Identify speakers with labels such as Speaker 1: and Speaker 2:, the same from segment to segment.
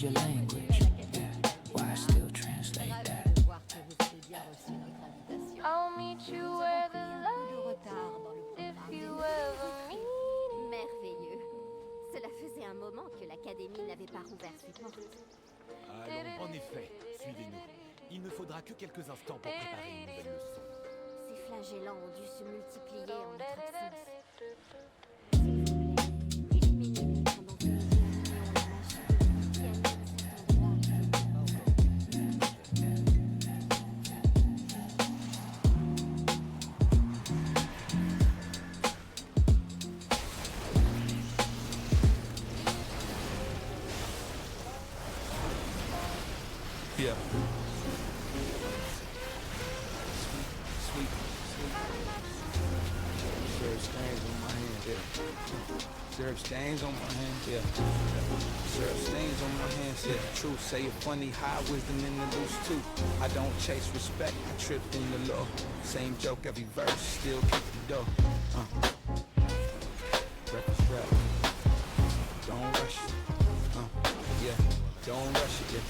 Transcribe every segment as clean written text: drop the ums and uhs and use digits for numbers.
Speaker 1: your language. Yeah, why I still translate that.
Speaker 2: I'll meet you where the light is, if you ever meet it.
Speaker 3: Merveilleux. Cela faisait un moment que l'Académie n'avait pas rouvert ses portes.
Speaker 4: Allons, en effet, suivez-nous. Il ne faudra que quelques instants pour préparer une nouvelle leçon.
Speaker 3: Ces flagellants ont dû se multiplier en notre absence. Éliminez-les pendant que nous éliminons la magie qui anime
Speaker 1: Yeah. Sweet. Syrup stains on my hands, yeah. Syrup stains on my hands, yeah. Syrup stains on my hands, yeah. Truth, say it funny, high wisdom in the loose too. I don't chase respect, I trip in the law. Same joke every verse, still kick the door. Breakfast rap. Don't rush it. Yeah, don't rush it, yeah.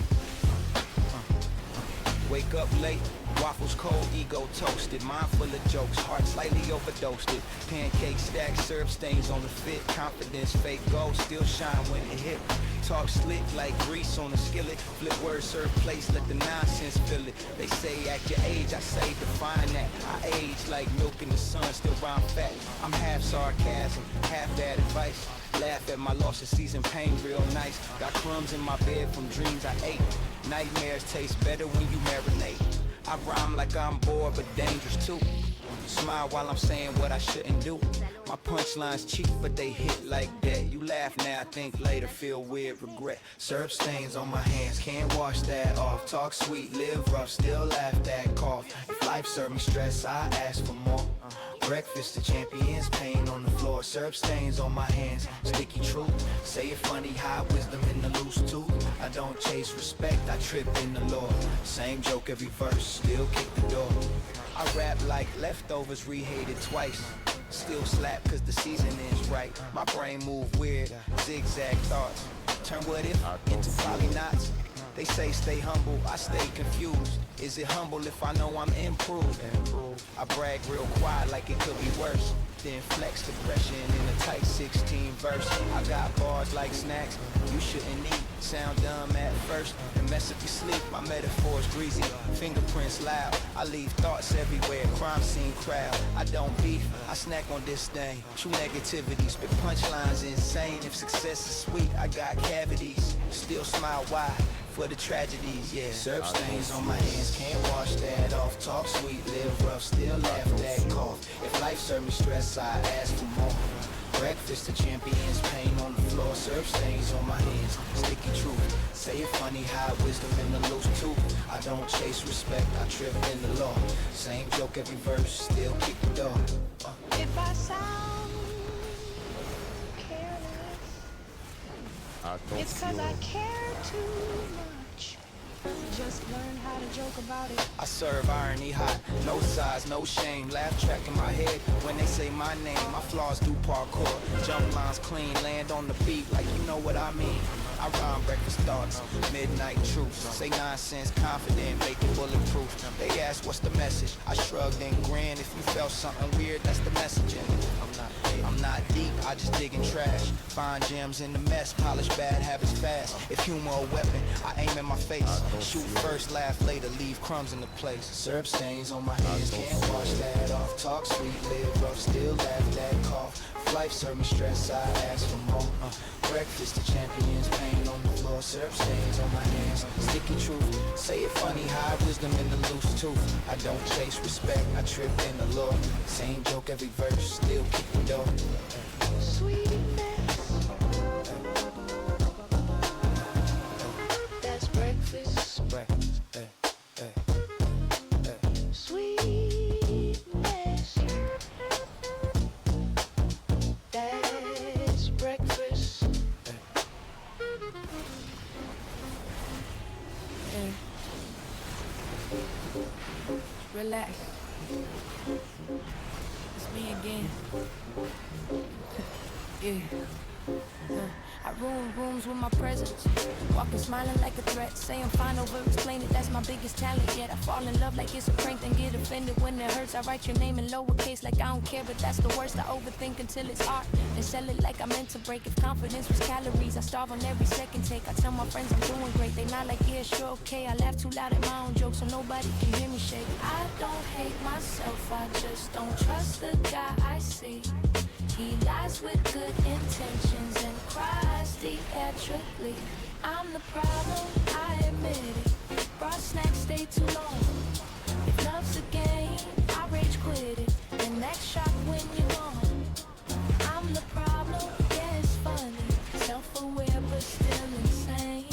Speaker 1: Wake up late, waffles cold, ego toasted. Mind full of jokes, heart slightly overdosed it. Pancake stack, syrup stains on the fit. Confidence, fake gold, still shine when it hit. Talk slick like grease on a skillet. Flip words, serve place, let the nonsense fill it. They say at your age, I say define that. I age like milk in the sun, still rhyme fat. I'm half sarcasm, half bad advice. Laugh at my loss of season pain real nice. Got crumbs in my bed from dreams I ate. Nightmares taste better when you marinate. I rhyme like I'm bored but dangerous too. Smile while I'm saying what I shouldn't do. My punchlines cheap but they hit like that. You laugh now, think later, feel weird, regret. Syrup stains on my hands, can't wash that off. Talk sweet, live rough, still laugh that cough. If life served me stress, I ask for more. Breakfast, the champions, pain on the floor. Syrup stains on my hands, sticky truth. Say it funny, high wisdom in the loose tooth. I don't chase respect, I trip in the law. Same joke every verse, still kick the door. I rap like leftovers, rehated twice. Still slap cause the seasoning's right. My brain move weird, zigzag thoughts. Turn what if into polygnots. They say stay humble, I stay confused. Is it humble if I know I'm improved? I brag real quiet like it could be worse. Then flex depression in a tight 16 verse. I got bars like snacks you shouldn't eat. Sound dumb at first and mess up your sleep. My metaphor's greasy, fingerprints loud. I leave thoughts everywhere, crime scene crowd. I don't beef, I snack on this thing. True negativity, spit punchlines insane. If success is sweet, I got cavities. Still smile wide for the tragedies, yeah. Syrup stains on my hands, can't wash that off. Talk sweet, live rough, still laugh that cough. If life served me stress, I ask for more. Breakfast, the champions, pain on the floor. Syrup stains on my hands, sticky truth. Say it funny, high wisdom in the loose tooth. I don't chase respect, I trip in the law. Same joke every verse, still kick the door.
Speaker 5: If I sound careless, it's cause I care too much. Just learn how to joke about it.
Speaker 1: I serve irony hot, no size, no shame. Laugh track in my head when they say my name. My flaws do parkour, jump lines clean, land on the beat like you know what I mean. I rhyme breakfast thoughts, midnight truths. Say nonsense, confident, make it bulletproof. They ask what's the message, I shrugged and grinned. If you felt something weird, that's the message in it. I'm not deep, I just dig in trash. Find gems in the mess, polish bad habits fast. If humor a weapon, I aim in my face. Shoot first, laugh later, leave crumbs in the place. Syrup stains on my hands, can't wash that off. Talk sweet, live rough, still laugh that cough. If life served me stress, I ask for more. Breakfast, the champions, pain on the floor. Syrup stains on my hands, sticky truth. Say it funny, high wisdom in the loose tooth. I don't chase respect, I trip in the law. Same joke every verse, still kick the door.
Speaker 5: Sweetness, that's breakfast. Sweetness, that's breakfast.
Speaker 6: Relax. It's me again. Yeah. I ruin rooms with my presence. Talking, smiling like a threat. Say I'm fine over explain it, that's my biggest challenge yet. I fall in love like it's a prank, then get offended when it hurts. I write your name in lowercase like I don't care, but that's the worst. I overthink until it's art and sell it like I meant to break. If confidence was calories, I starve on every second take. I tell my friends I'm doing great, they not like yeah, sure, okay. I laugh too loud at my own jokes so nobody can hear me shake. I don't hate myself, I just don't trust the guy I see. He lies with good intentions and cries theatrically. I'm the problem, I admit it. Brought snacks stay too long. If love's a game, I rage quit it. The next shot when you're gone. I'm the problem, yeah it's funny. Self-aware but still insane.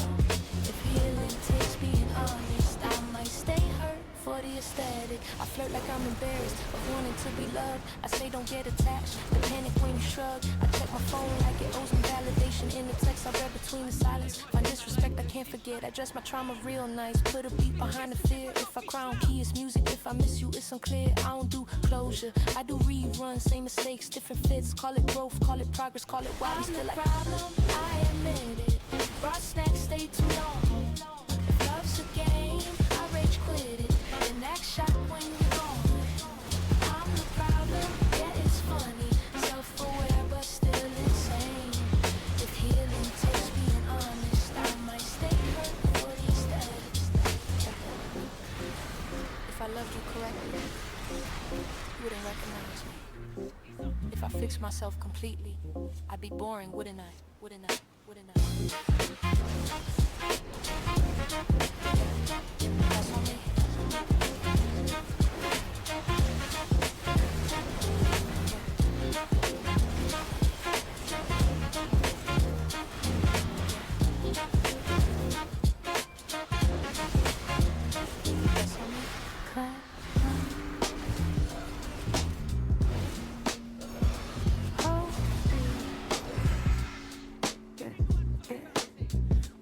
Speaker 6: If healing takes being honest, I might stay hurt for the aesthetic. I flirt like I'm embarrassed of wanting to be loved. I say don't get attached, the panic when you shrug. I check my phone like it owes me validation. In the text I read between the silence. Find disrespect I can't forget. I dress my trauma real nice. Put a beat behind the fear. If I cry on key it's music. If I miss you it's unclear. I don't do closure, I do reruns. Same mistakes, different fits. Call it growth, call it progress, call it why we still like problem, I admit it. Brought snacks stay too long. If love's a game, I rage quit it. The next shot when you're gone. I'm the problem, yeah it's funny. Self-aware but still insane. If healing takes being honest, I might stay hurt for the aesthetics. If I loved you correctly, you wouldn't recognize me. If I fixed myself completely, I'd be boring, wouldn't I? Wouldn't I? Wouldn't I? That's on me.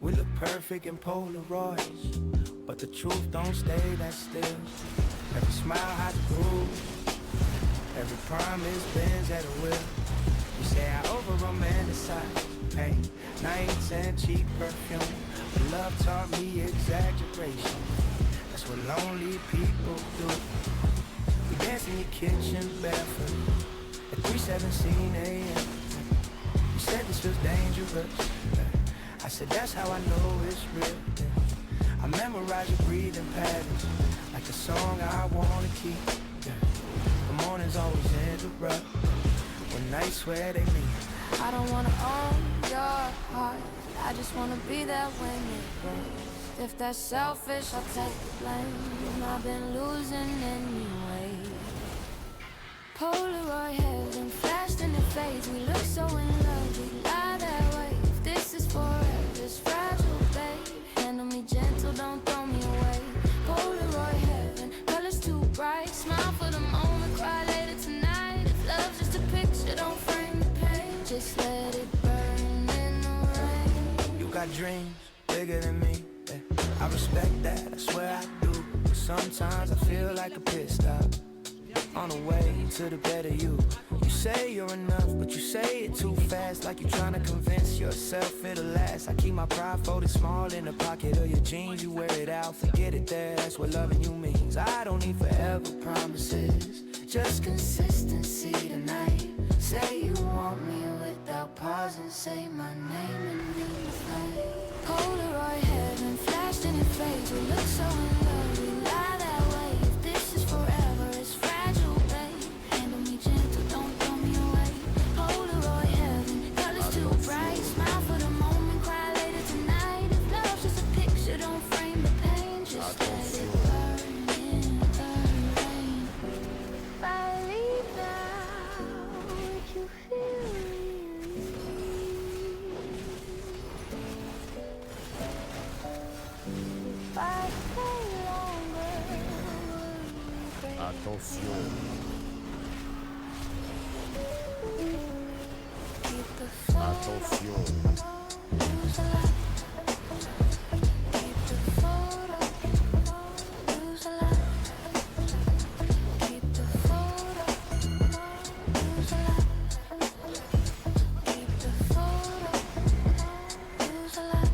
Speaker 1: We look perfect in Polaroids, but the truth don't stay that still. Every smile hides a groove, every promise bends at a will. You say I over-romanticize pain, nights and cheap perfume, but love taught me exaggeration. That's what lonely people do. We dance in your kitchen barefoot at 3:17 a.m. You said this feels dangerous. I said that's how I know it's real. I memorize your breathing patterns like a song I wanna keep. The mornings always interrupt when nights swear they mean.
Speaker 2: I don't wanna own your heart, I just wanna be there when it breaks. If that's selfish, I'll take the blame. I've been losing anyway. Polaroid heaven flashed in the face. We look so in love, we lie that way. If this is forever, it's fragile, babe. Handle me gentle, don't throw me away. Polaroid heaven, colors too bright. Smile for the moment, cry later tonight. If love's just a picture, don't frame the page. Just let it burn in the rain.
Speaker 1: You got dreams bigger than me. I respect that, I swear I do. But sometimes I feel like a pit stop on the way to the better you. You say you're enough, but you say it too fast, like you're trying to convince yourself it'll last. I keep my pride folded small in the pocket of your jeans. You wear it out, forget it there, that's what loving you means. I don't need forever promises, just consistency tonight. Say you want me without pausing, say my name and then the flame.
Speaker 2: Polaroid heaven flashed in your face. We look so in love, we lie that way. If this is forever, it's fragile, babe. Handle me gentle, don't throw me away. Polaroid heaven, colors too bright. Smile for the moment, cry later tonight. If love's just a picture, don't frame the pain. Just let it burn in the rain. If I leave now, would you feel really? If I stay longer, will you break?
Speaker 7: Attention.
Speaker 2: Keep the photo,
Speaker 7: Attention.
Speaker 2: lose a lot. Keep the photo, lose a lot. Keep the photo, lose a lot. Keep the photo, lose a lot.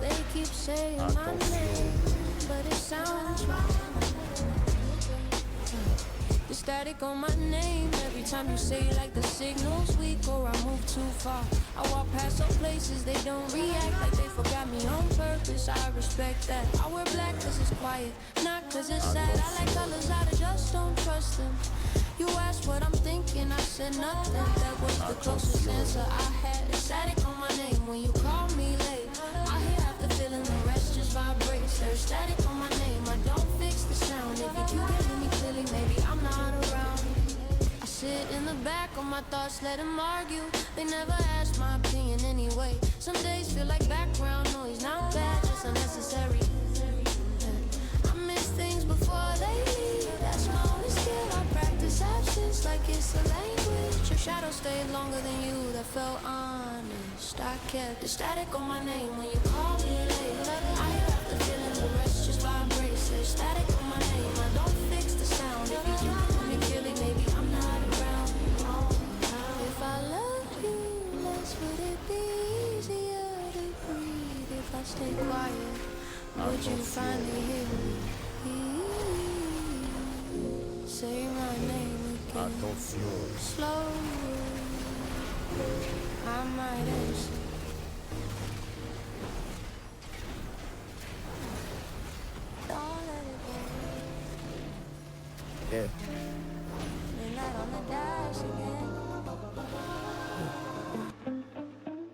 Speaker 6: They keep saying my name, but it sounds wrong. The static on my name every time you say it, like the signal's weak or I move too far. I walk past some places, they don't react like they forgot me on purpose. I respect that. I wear black cause it's quiet, not cause it's sad. I like colors out, I just don't trust them. You asked what I'm thinking, I said nothing. That was the closest answer I had. The static on my name when you call me late. I hear half the feeling, the rest just vibrates. There's static on my name, I don't fix the sound. If you can't hear me clearly, maybe I'm not around. I sit in the back of my thoughts, let them argue. They never ask my opinion anyway. Some days feel like background noise, not bad, just unnecessary. I miss things before they leave. That's my only skill. I practice absence like it's a language. Your shadow stayed longer than you, that felt honest. I kept the static on my name when you call me late. I have the feeling, the rest just vibrates. There's static on my name, I don't fix the sound. If you can't hear me clearly, maybe I'm not around. If I love you less, would it be easier to breathe if I stay quiet? Would you finally hear me? Say my name again. Slowly, I might answer. Don't let it go.
Speaker 1: Yeah.
Speaker 6: Midnight on the dash again.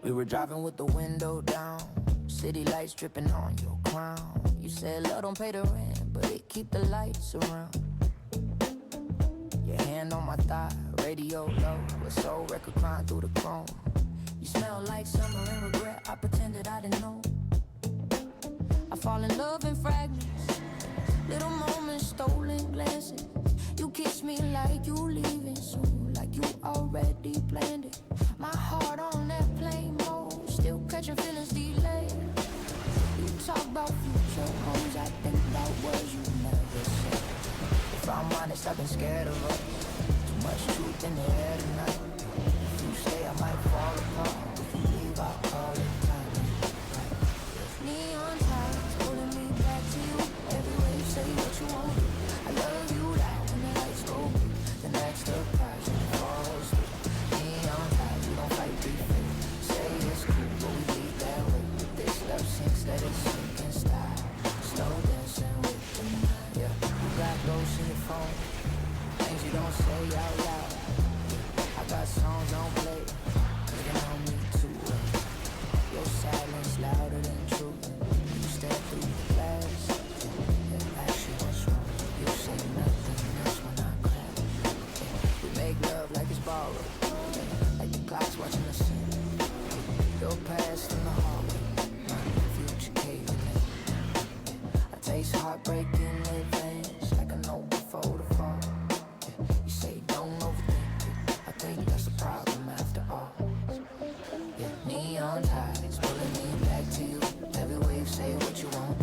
Speaker 7: We were driving with the window down, city lights dripping on your crown. You said love don't pay the rent, but it keep the lights around. Your hand on my thigh, radio low, a soul record crying through the chrome. You smell like summer and regret, I pretended I didn't know. I fall in love in fragments, little moments, stolen glances. You kiss me like you leaving soon, like you already planned it. My heart on that plane mode, still catching feelings delayed. You talk about future homes, I think about words you never said. If I'm honest, I've been scared of us. Too much truth in the air tonight. If you stay, I might fall apart. If you leave, I'll call it time.
Speaker 6: Neon tides pulling me back to you. Every way you say what you want. I love you loud when the lights go blue.
Speaker 7: The next surprise when it falls through. Neon tides, we don't fight, we fake. Say it's cool, but we leave that way. This love sinks, let it sink and style. Slow dancing with the night. Yeah, you got ghosts in your phone, things you don't say out loud. I got songs on play, cause you know me too well. Your silence louder than truth. You step through the glass, yeah, ask you what's wrong. You say nothing, that's when I crack. Yeah, we make love like it's borrowed, yeah, like the clock's watching us sing. Your past in the hallway, my future caving in. I taste heartbreak in advance, like I know before the fall. Yeah, you say don't overthink it, I think that's a problem after all. Yeah, neon tides pulling me back to you. Every wave say what you want.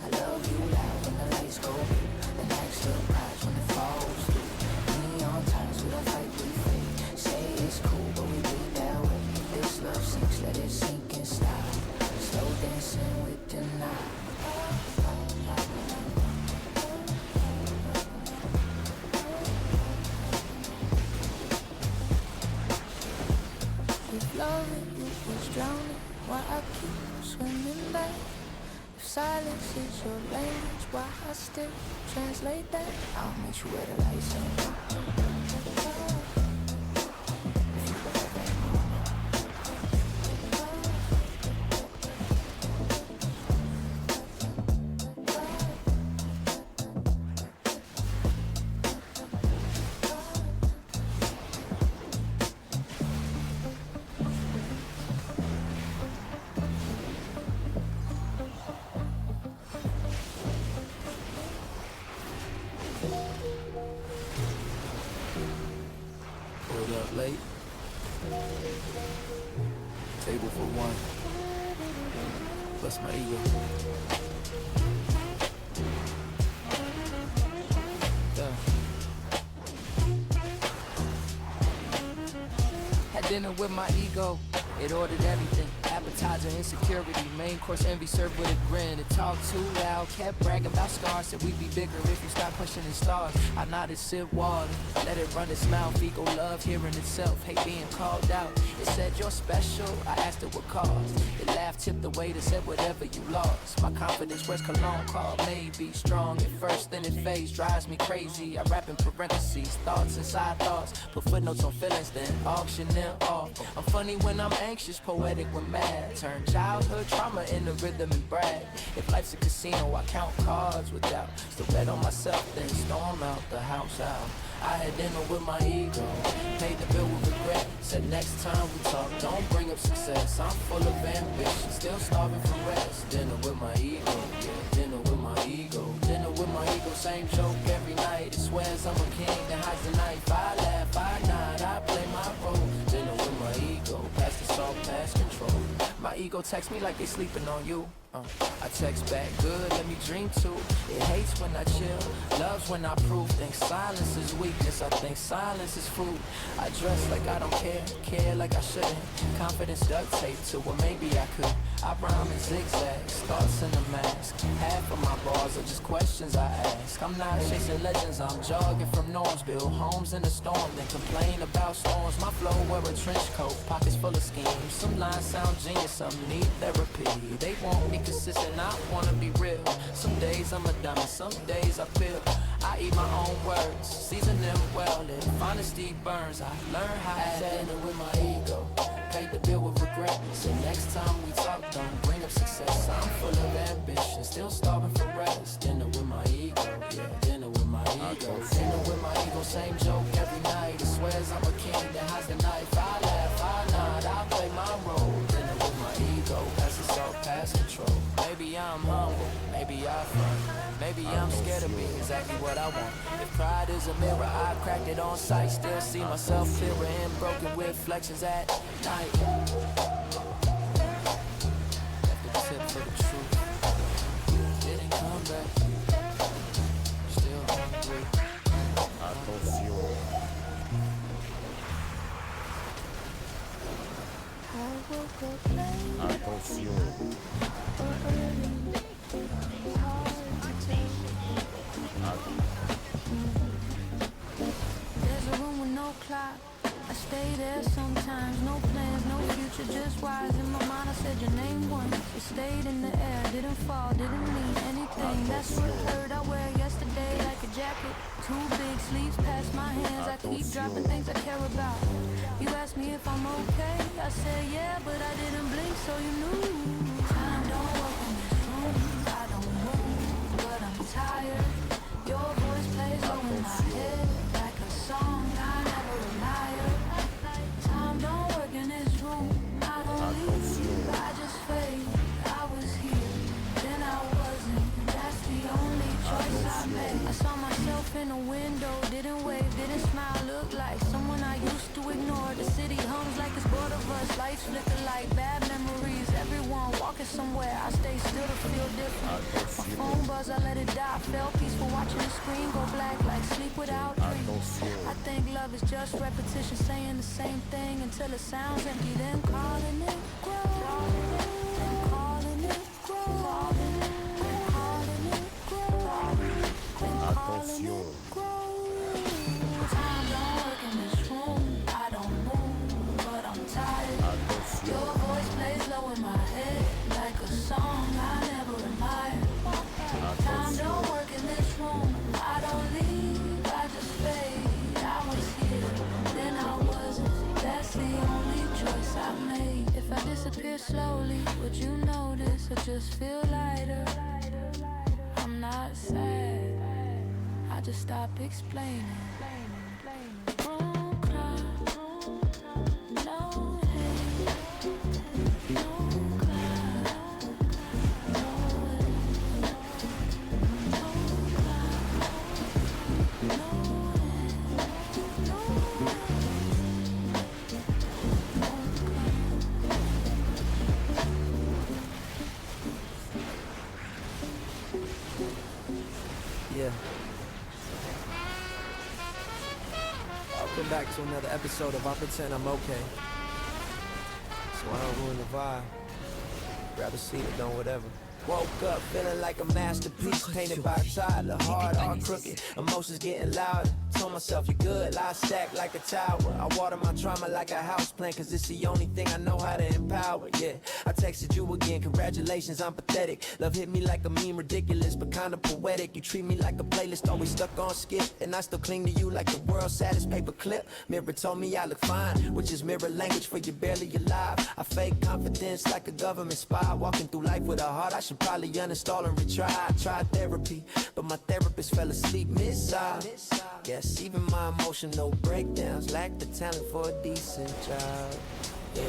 Speaker 7: I love you loud when the lights go blue. The next surprise when it falls through. Neon tides, we don't fight, we fake. Say it's cool, but we do it that way. This love sinks, let it sink and style. Slow dancing with the night.
Speaker 6: If loving you is drowning, why I keep swimming back? If silence is your language, why I still translate that?
Speaker 7: I'll meet you where the lights ain't.
Speaker 1: Pulled up late. Table for one. Bless my ego. Yeah.
Speaker 7: Had dinner with my ego. It ordered everything, appetizer, insecurity, main course envy served with a grin. It talked too loud, kept bragging about scars, said we'd be bigger if you stop pushing the stars. I nodded, sip water, let it run its mouth. Ego love hearing itself, hate being called out. It said you're special, I asked it what caused. It laughed, tipped the weight, it said whatever you lost. My confidence wears cologne called maybe. Strong at first, then it fades, drives me crazy. I rap in parentheses, thoughts inside thoughts. Put footnotes on feelings, then auction them off. I'm funny when I'm anxious, poetic when mad. Turn childhood trauma into rhythm and brag. If life's a casino, I count cards with doubt. Still bet on myself, then storm out the house out. I had dinner with my ego, paid the bill with regret. Said next time we talk, don't bring up success. I'm full of ambition, still starving for rest. Dinner with my ego, yeah, dinner with my ego. Dinner with my ego, same joke every night. It swears I'm a king, then hides the knife. I laugh, I nod, I play my role. Dinner with my ego, pass the salt, pass control. My ego texts me like they sleeping on you. I text back, good, let me dream too. It hates when I chill, loves when I prove. Think silence is weakness, I think silence is food. I dress like I don't care like I shouldn't. Confidence duct tape to what maybe I could. I rhyme in zigzags, thoughts in a mask. Half of my bars are just questions I ask. I'm not chasing legends, I'm jogging from norms. Build homes in the storm, then complain about storms. My flow wear a trench coat, pockets full of schemes. Some lines sound genius, some need therapy. They want me consistent, I wanna be real. Some days I'm a diamond, some days I feel. I eat my own words, season them well. If honesty burns, I learn how to add dinner with my ego. Paid the bill with regret. So next time we talk, don't bring up success. I'm full of ambition, still starving for rest. Dinner with my ego, yeah, dinner with my ego. Dinner with my ego, same joke every night. It swears I'm a king that hides the knife. I laugh, I nod, I play my role. Dinner with my ego, pass the salt, pass control. Maybe I'm humble, maybe I front. Maybe I'm scared of being exactly what I want. If pride is a mirror, I cracked it on sight. Still see myself clearer and broken with reflections at night. Left the tip for the truth. Didn't come back. Still hungry.
Speaker 8: Attention. Attention.
Speaker 6: There's a room with no clock. I stay there sometimes, no plans, no future, just wise. In my mind I said your name once. It stayed in the air, didn't fall, didn't mean anything. That's what hurt. I wear yesterday like a jacket. Too big, sleeves past my hands. I keep dropping things I care about. You asked me if I'm okay. I said yeah, but I didn't blink, so you knew. Time don't walk in this room. I don't move, but I'm tired. Your voice plays over my head like a song. I never a liar. Time don't work in this room. I don't leave. I just fade. I was here, then I wasn't. That's the only choice I made. I saw myself in a window, didn't wave, didn't smile. Look like someone I used to ignore. The city hums like it's bored of us. Lights flicker like bad memories. Everyone walking somewhere. I stay still to feel different. My phone buzz, I let it die. Felt peaceful watching the screen go black like sleep without dreams. I think love is just repetition, saying the same thing until it sounds empty. Then calling it grow. Then calling it grow. Then calling it grow. Then calling it grow. Time don't work in this room. I don't move, but I'm tired. Your voice plays low in my head like a song I never admired. Time don't work in this room. I don't leave, I just fade. I was here, then I wasn't. That's the only choice I made. If I disappear slowly, would you notice or just feel lighter? I'm not sad, I just stop explaining. Room clock, no hate, no clock, no end, no clock, no end, no
Speaker 9: Yeah. Welcome back to another episode of I Pretend I'm Okay.
Speaker 7: so I don't ruin the vibe. Grab a seat or done whatever. Woke up feeling like a masterpiece painted by Tyler. Hard, all crooked, emotions getting louder. Told myself you're good, lie stacked like a tower. I water my trauma like a house plant, cause it's the only thing I know how to empower. Yeah, I texted you again, congratulations, I'm pathetic. Love hit me like a meme, ridiculous, but kinda poetic. You treat me like a playlist, always stuck on skip. And I still cling to you like the world's saddest paper clip. Mirror told me I look fine, which is mirror language for you barely alive. I fake confidence like a government spy. Walking through life with a heart, I should probably uninstall and retry. I tried therapy, but my therapist fell asleep mid-side. Guess even my emotional breakdowns lack the talent for a decent job. Yeah,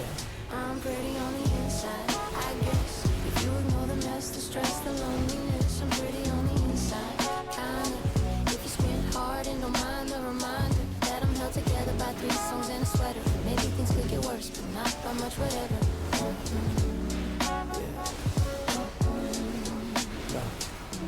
Speaker 6: I'm pretty on the inside, I guess. If you ignore the mess, the stress, the loneliness, I'm pretty on the inside, kinda. If you squint hard and don't mind the reminder that I'm held together by 3 songs and a sweater. Maybe things could get worse, but not by much, whatever.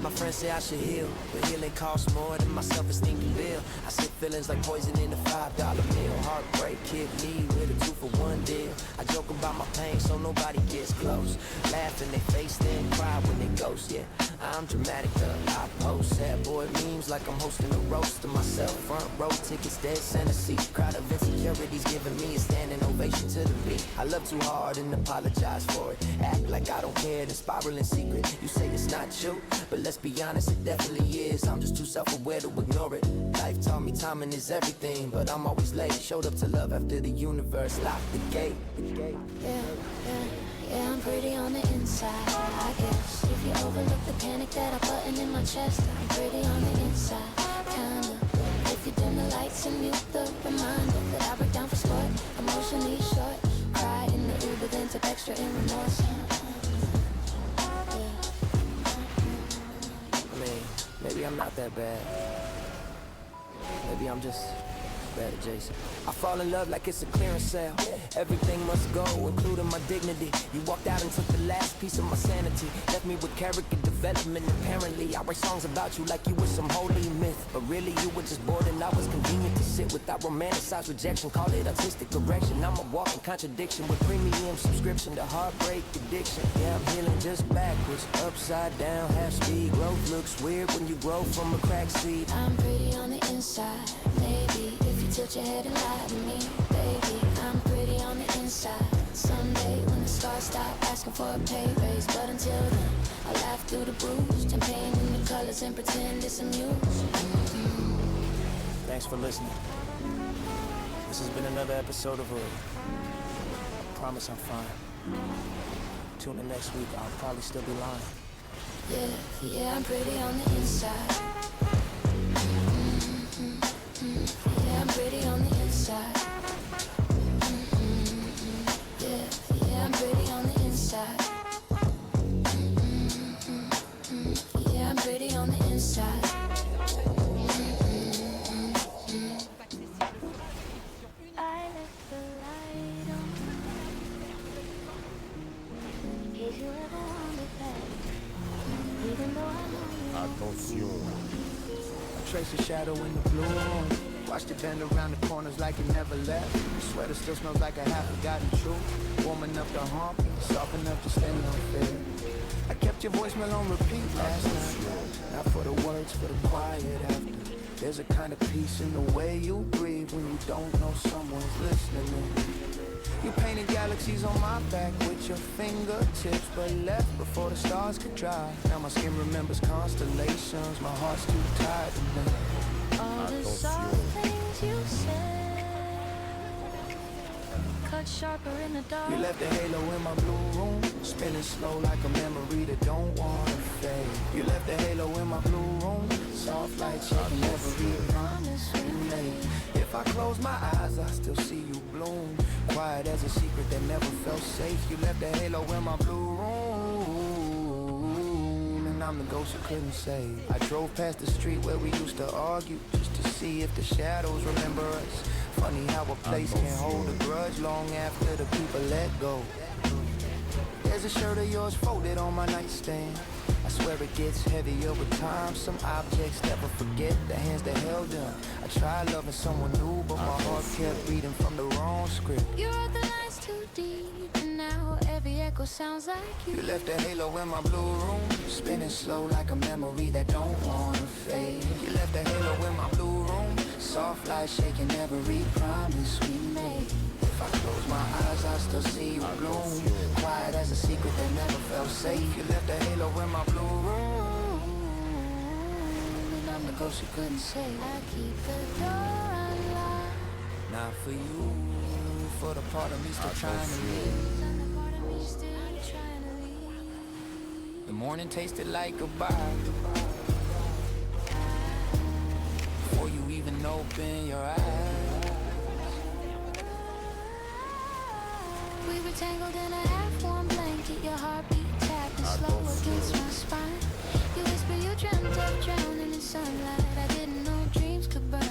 Speaker 7: My friends say I should heal, but healing costs more than my self-esteem can build. I sip feelings like poison in a $5 meal. Heartbreak hit me with a 2-for-1 deal. I joke about my pain so nobody gets close. Laugh in their face, then cry when they ghost. Yeah, I'm dramatic, I post sad boy memes like I'm hosting a roast to myself. Front row tickets, dead center seat. Crowd of insecurities giving me a standing ovation to the beat. I love too hard and apologize for it. Act like I don't care, then spiral in secret. You say it's not you, but let's be honest, it definitely is. I'm just too self-aware to ignore it. Life taught me timing is everything, but I'm always late. Showed up to love after the universe locked the gate.
Speaker 6: Yeah, I'm pretty on the inside, I guess. If you overlook the panic that I button in my chest, I'm pretty on the inside, kinda. If you dim the lights and mute the reminder that I break down for sport, emotionally short. Cry in the Uber, then tip extra in remorse.
Speaker 7: Maybe I'm not that bad. Maybe I'm just bad adjacent. I fall in love like it's a clearance sale. Everything must go, including my dignity. You walked out and took the last piece of my sanity. Left me with character development, apparently. I write songs about you like you were some holy myth. But really you were just bored and I was convenient to sit without romanticized rejection. Call it artistic correction. I'm a walking contradiction with premium subscription to heartbreak addiction. Yeah, I'm healing just backwards, upside down, half speed. Growth looks weird when you grow from a cracked seed.
Speaker 6: I'm pretty on the inside, maybe. If you tilt your head and lie to me, baby, I'm pretty on the inside. Someday when the stars stop asking for a pay raise, but until then, I laugh through the bruise, champagne in the colors and pretend it's amused.
Speaker 7: Thanks for listening. This has been another episode of Hood. I promise I'm fine. Tune in next week, I'll probably still be lying.
Speaker 6: Yeah, I'm pretty on the inside. Yeah, I'm pretty on the inside. Yeah, I'm pretty on the inside. Yeah, I'm pretty on the inside. I left the light on in case you ever wanted back, even though I know you.
Speaker 8: Attention.
Speaker 1: Trace a shadow in the blue room. Watched it bend around the corners like it never left. Sweater still smells like a half-forgotten truth. Warm enough to harm me, soft enough to stay unfair. I kept your voicemail on repeat last night. Not for the words, for the quiet after. There's a kind of peace in the way you breathe when you don't know someone's listening. You painted galaxies on my back with your fingertips, but left before the stars could dry. Now my skin remembers constellations, my heart's too tired to know.
Speaker 6: All the soft things you said, cut sharper in the dark.
Speaker 1: You left a halo in my blue room, spinning slow like a memory that don't wanna fade. You left a halo in my blue room, soft light shaking every promise we made. If I close my eyes, I still see you bloom, quiet as a secret that never felt safe. You left a halo in my blue room, and I'm the ghost you couldn't save. I drove past the street where we used to argue, just to see if the shadows remember us. Funny how a place can hold a grudge long after the people let go. There's a shirt of yours folded on my nightstand. I swear it gets heavier with time. Some objects never forget the hands that held them. I tried loving someone new, but my heart kept reading from the wrong script.
Speaker 6: You wrote the lines too deep, and And now every echo sounds like you.
Speaker 7: You left a halo in my blue room, spinning slow like a memory that don't wanna fade. You left a halo in my blue room, soft light shaking every promise we made. If I close my eyes, I still see you bloom, quiet as a secret that never felt safe. You left a halo in my blue room, and I'm the ghost you couldn't save.
Speaker 6: I keep the door unlocked.
Speaker 7: Not for you, for the part of me still trying to live.
Speaker 6: And the part of me still trying to leave.
Speaker 7: The morning tasted like goodbye before you even open your eyes.
Speaker 6: We were tangled in a half-warm blanket. Your heartbeat tapping slow against my spine. You whisper you dreamt of drowning in sunlight. I didn't know dreams could burn.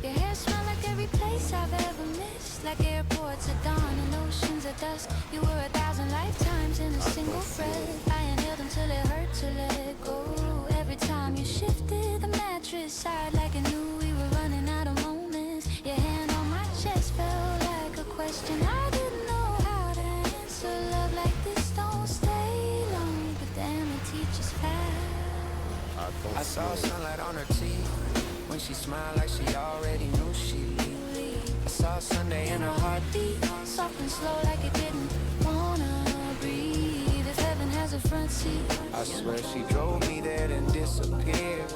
Speaker 6: Your hair smelled like every place I've ever missed, like airports at dawn and oceans at dusk. You were 1,000 lifetimes in a single breath. I inhaled until it hurt to let go. Every time you shifted the mattress side, like I knew we were running out of moments. Your hand on my chest felt like a question I didn't know how to answer. Love like this don't stay long, but damn it teaches fast.
Speaker 7: I saw sunlight on her teeth when she smiled like she already knew she'd leave. I saw Sunday in her heartbeat,
Speaker 6: Soft and slow like it didn't wanna breathe. If heaven has a front seat,
Speaker 7: I swear she drove me there then disappeared.